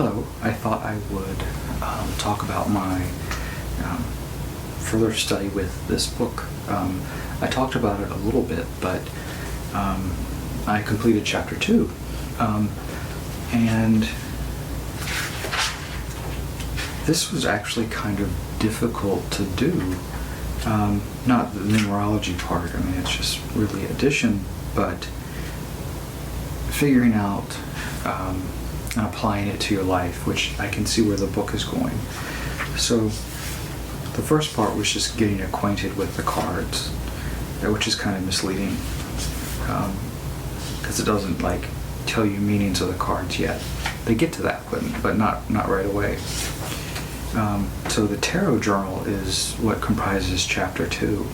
Hello, I thought I would talk about my further study with this book. I talked about it a little bit, but I completed chapter 2. And this was actually kind of difficult to do. Not the numerology part, I mean, it's just really addition, but figuring out and applying it to your life, which I can see where the book is going. So the first part was just getting acquainted with the cards, which is kind of misleading because it doesn't like tell you meanings of the cards yet. They get to that, but not right away. So the tarot journal is what comprises chapter 2.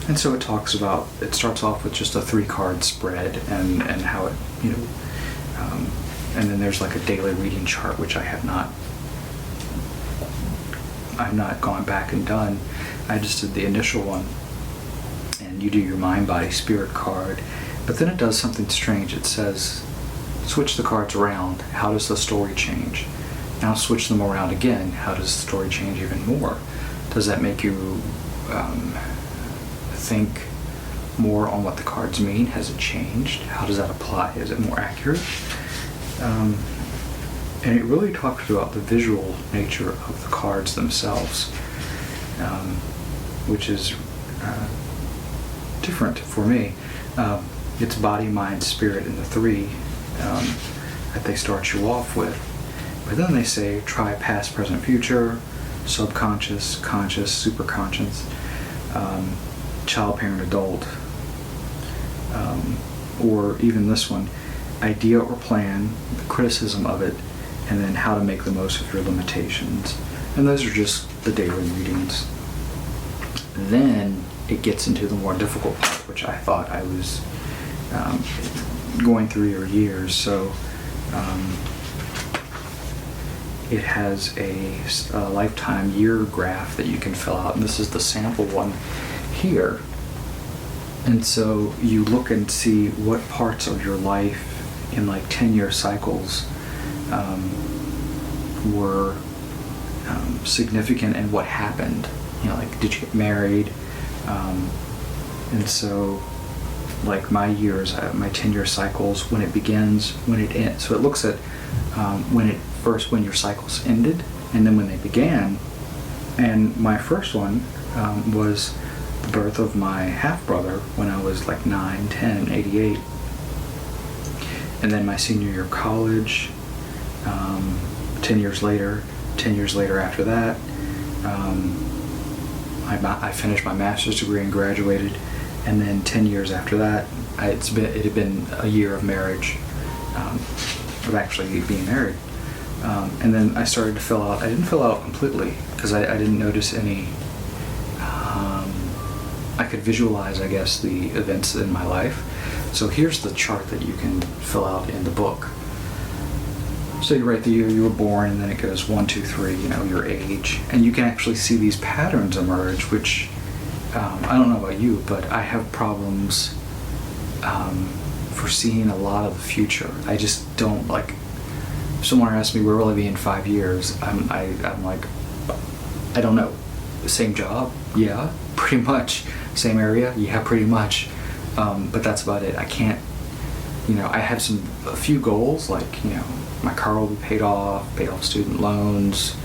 And so it starts off with just a 3-card spread and how it, and then there's like a daily reading chart, which I've not gone back and done. I just did the initial one. And you do your mind, body, spirit card. But then it does something strange. It says, switch the cards around. How does the story change? Now switch them around again. How does the story change even more? Does that make you think more on what the cards mean? Has it changed? How does that apply? Is it more accurate? And it really talks about the visual nature of the cards themselves, which is different for me. It's body, mind, spirit in the 3 that they start you off with. But then they say try past, present, future, subconscious, conscious, superconscious, child, parent, adult, or even this one, idea or plan, the criticism of it, and then how to make the most of your limitations. And those are just the daily readings. Then it gets into the more difficult part, which I thought I was going through your years. So it has a lifetime year graph that you can fill out, and this is the sample one here. And so you look and see what parts of your life in like 10-year cycles were significant and what happened. Like did you get married? And so like my years, my 10-year cycles, when it begins, when it ends. So it looks at when your cycles ended and then when they began. And my first one was the birth of my half-brother when I was like 9, 10, in 88. And then my senior year of college, 10 years later after that, I finished my master's degree and graduated. And then 10 years after that, it had been a year of marriage, of actually being married. And then I started to fill out. I didn't fill out completely because I didn't notice any. I could visualize, I guess, the events in my life. So here's the chart that you can fill out in the book. So you write the year you were born, and then it goes 1, 2, 3, your age. And you can actually see these patterns emerge, which I don't know about you, but I have problems foreseeing a lot of the future. I just don't like. If someone asks me where will I be in 5 years, I'm like, I don't know. Same job? Yeah, pretty much. Same area? Yeah, pretty much. But that's about it. I can't. I have a few goals, like my car will be paid off student loans.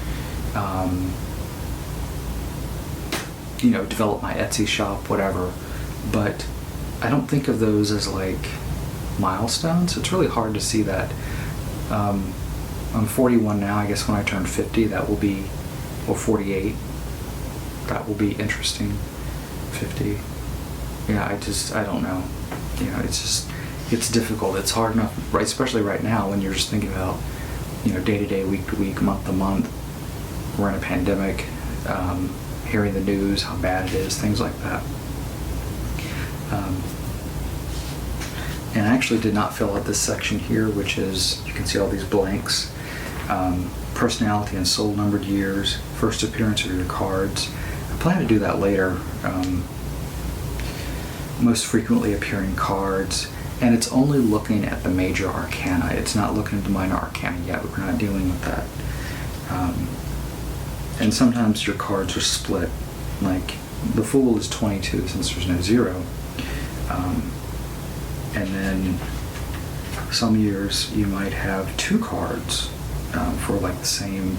Develop my Etsy shop, whatever. But I don't think of those as like milestones. It's really hard to see that. I'm 41 now. I guess when I turn 50, that will be, or 48, that will be interesting. 50. Yeah, I don't know. It's difficult. It's hard enough, right? Especially right now when you're just thinking about, day to day, week to week, month to month. We're in a pandemic. Hearing the news, how bad it is, things like that. And I actually did not fill out this section here, which is, you can see all these blanks. Personality and soul numbered years, first appearance of your cards. I plan to do that later. Most frequently appearing cards, And it's only looking at the major arcana. It's not looking at the minor arcana yet. We're not dealing with that. And sometimes your cards are split. Like the Fool is 22 since there's no 0. And then some years you might have 2 cards for like the same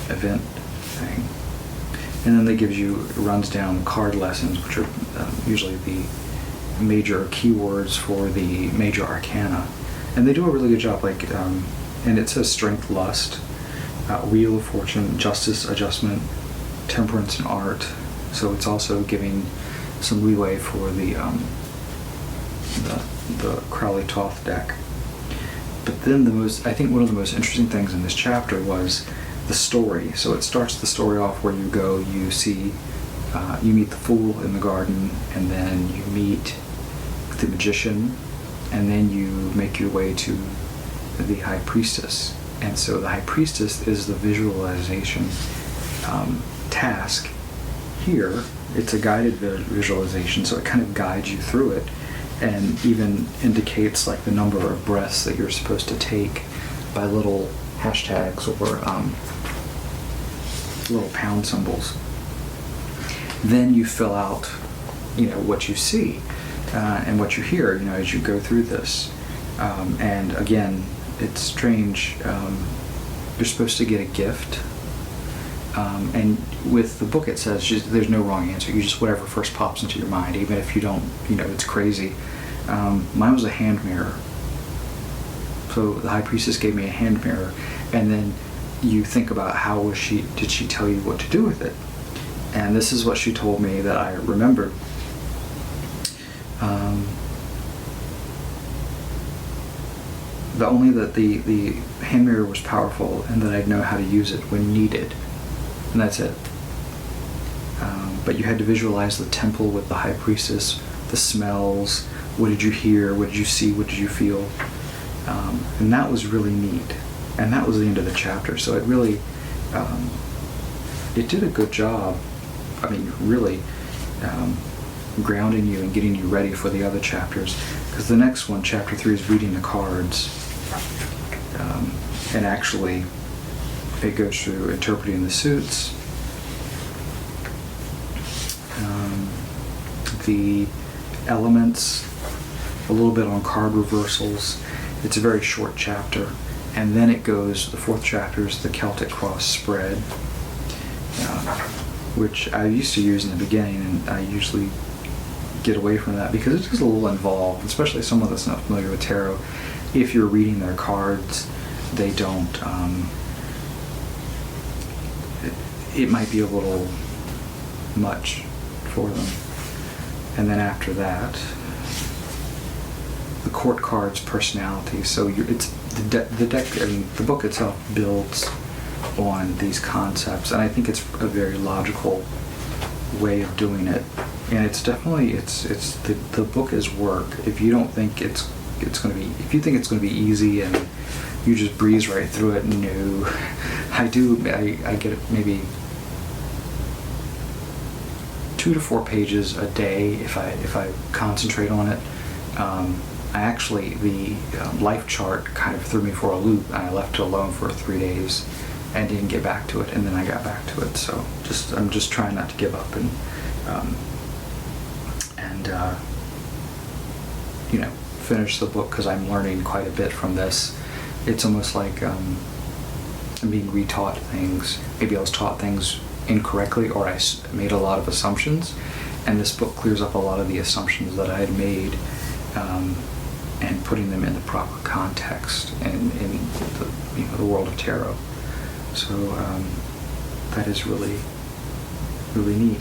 event thing. And then it runs down card lessons, which are usually the major keywords for the major arcana. And they do a really good job, like, and it says Strength, Lust, Wheel of Fortune, Justice, Adjustment, Temperance, and Art. So it's also giving some leeway for the Crowley Toth deck. But then I think one of the most interesting things in this chapter was the story. So it starts the story off where you go, you see, you meet the Fool in the garden, and then you meet the Magician, and then you make your way to the High Priestess. And so the High Priestess is the visualization task. Here, it's a guided visualization, so it kind of guides you through it, and even indicates like the number of breaths that you're supposed to take by little hashtags or little pound symbols. Then you fill out, what you see and what you hear, as you go through this. And again, it's strange. You're supposed to get a gift. And with the book, it says there's no wrong answer. You just whatever first pops into your mind, even if you don't, it's crazy. Mine was a hand mirror. So the High Priestess gave me a hand mirror, and then you think about did she tell you what to do with it? And this is what she told me that I remembered. Only that the hand mirror was powerful, and that I'd know how to use it when needed. And that's it. But you had to visualize the temple with the High Priestess, the smells, what did you hear, what did you see, what did you feel? And that was really neat. And that was the end of the chapter. So it really, it did a good job, really grounding you and getting you ready for the other chapters. Because the next one, chapter 3, is reading the cards. And actually, it goes through interpreting the suits, the elements, a little bit on card reversals. It's a very short chapter. And then it goes, the 4th chapter is the Celtic Cross spread, which I used to use in the beginning, and I usually get away from that because it's just a little involved, especially someone that's not familiar with tarot. If you're reading their cards, they don't, it might be a little much for them. And then after that, the court cards personality. So it's the deck. The book itself builds on these concepts, and I think it's a very logical way of doing it. And it's definitely the book is work. If you don't think it's going to be, if you think it's going to be easy and you just breeze right through it, no. I get maybe 2 to 4 pages a day if I concentrate on it. The life chart kind of threw me for a loop, and I left it alone for 3 days and didn't get back to it, and then I got back to it. So I'm just trying not to give up and finish the book, because I'm learning quite a bit from this. It's almost like I'm being retaught things. Maybe I was taught things incorrectly, or I made a lot of assumptions, and this book clears up a lot of the assumptions that I had made, and putting them in the proper context and in the world of tarot. So that is really, really neat.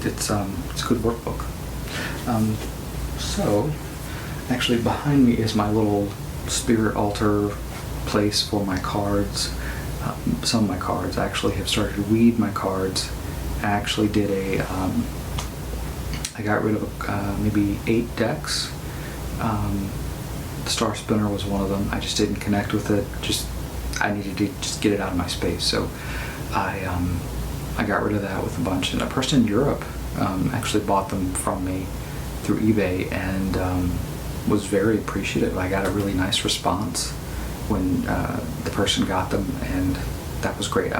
It's a good workbook. So actually behind me is my little spirit altar place for my cards. Some of my cards. I actually have started to weed my cards. I actually did I got rid of maybe 8 decks. Star Spinner was one of them. I just didn't connect with it. I needed to just get it out of my space. So I got rid of that with a bunch. And a person in Europe actually bought them from me through eBay, and was very appreciative. I got a really nice response when the person got them, and that was great.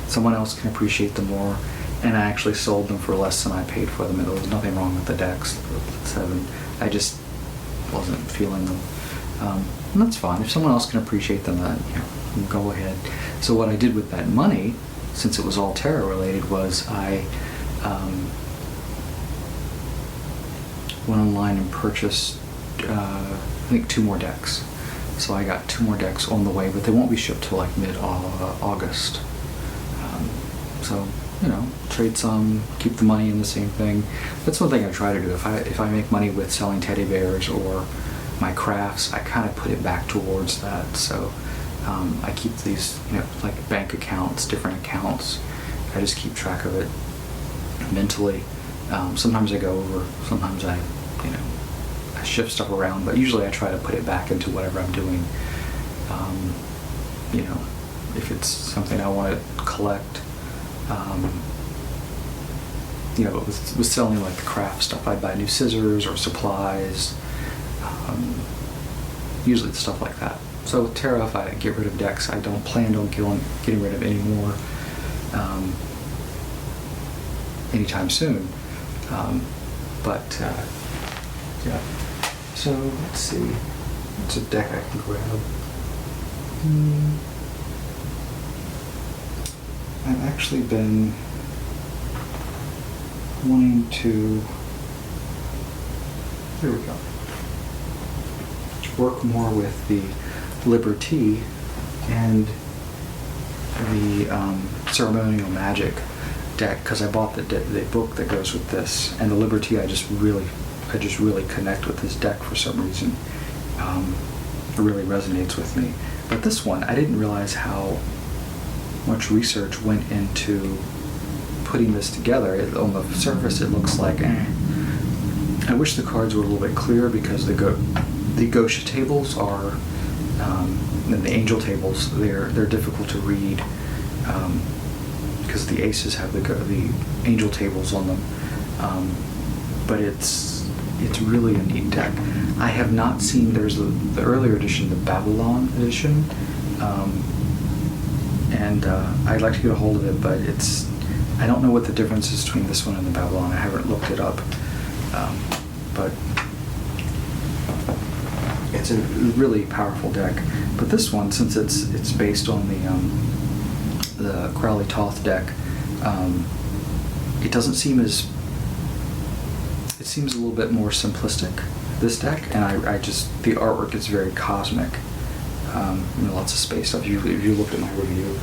Someone else can appreciate them more, and I actually sold them for less than I paid for them. And there was nothing wrong with the decks, the 7. I just wasn't feeling them. And that's fine. If someone else can appreciate them, then go ahead. So what I did with that money, since it was all tarot related, was I went online and purchased, I think, 2 more decks. So I got 2 more decks on the way, but they won't be shipped till like mid-August. So, trade some, keep the money in the same thing. That's one thing I try to do. If I make money with selling teddy bears or my crafts, I kind of put it back towards that. So I keep these, like bank accounts, different accounts. I just keep track of it mentally. Sometimes I go over, sometimes I shift stuff around, but usually I try to put it back into whatever I'm doing. If it's something I want to collect, with selling like the craft stuff, I'd buy new scissors or supplies, usually it's stuff like that. So with tarot, if I get rid of decks, I don't plan on getting rid of any more anytime soon. Yeah. So let's see, what's a deck I can grab? I've actually been wanting to, here we go, work more with the Liberty and the Ceremonial Magic deck, because I bought the book that goes with this, and the Liberty I just really connect with this deck for some reason. It really resonates with me. But this one, I didn't realize how much research went into putting this together. On the surface it looks like I wish the cards were a little bit clearer, because the Gosha tables are, and the angel tables, they're difficult to read, because the aces have the angel tables on them. But it's really a neat deck. I have not seen, there's the earlier edition, the Babylon edition, and I'd like to get a hold of it, but I don't know what the difference is between this one and the Babylon. I haven't looked it up, but it's a really powerful deck. But this one, since it's based on the Crowley Thoth deck, it doesn't seem as, it seems a little bit more simplistic, this deck, and I just, the artwork is very cosmic. Lots of space stuff. If you look at my review,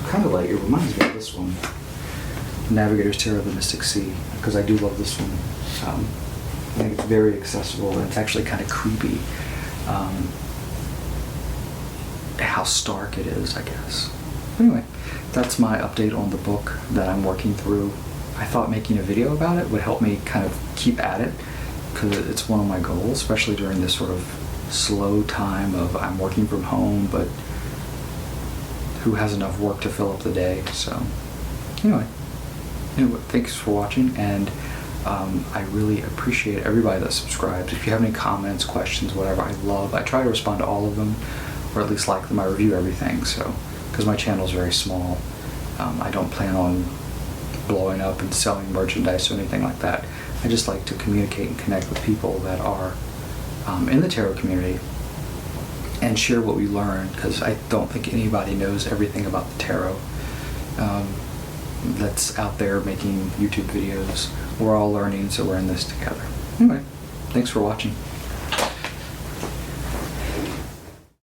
kind of like, it reminds me of this one, Navigator's Tarot of the Mystic Sea, because I do love this one. I think it's very accessible, and it's actually kind of creepy how stark it is, I guess. Anyway, that's my update on the book that I'm working through. I thought making a video about it would help me kind of keep at it, because it's one of my goals, especially during this sort of slow time of I'm working from home, but who has enough work to fill up the day? So anyway, thanks for watching, and I really appreciate everybody that subscribes. If you have any comments, questions, whatever, I try to respond to all of them, or at least like them. I review everything, so, because my channel is very small. I don't plan on blowing up and selling merchandise or anything like that. I just like to communicate and connect with people that are in the tarot community and share what we learn, because I don't think anybody knows everything about the tarot that's out there making YouTube videos. We're all learning, so we're in this together. Anyway, thanks for watching.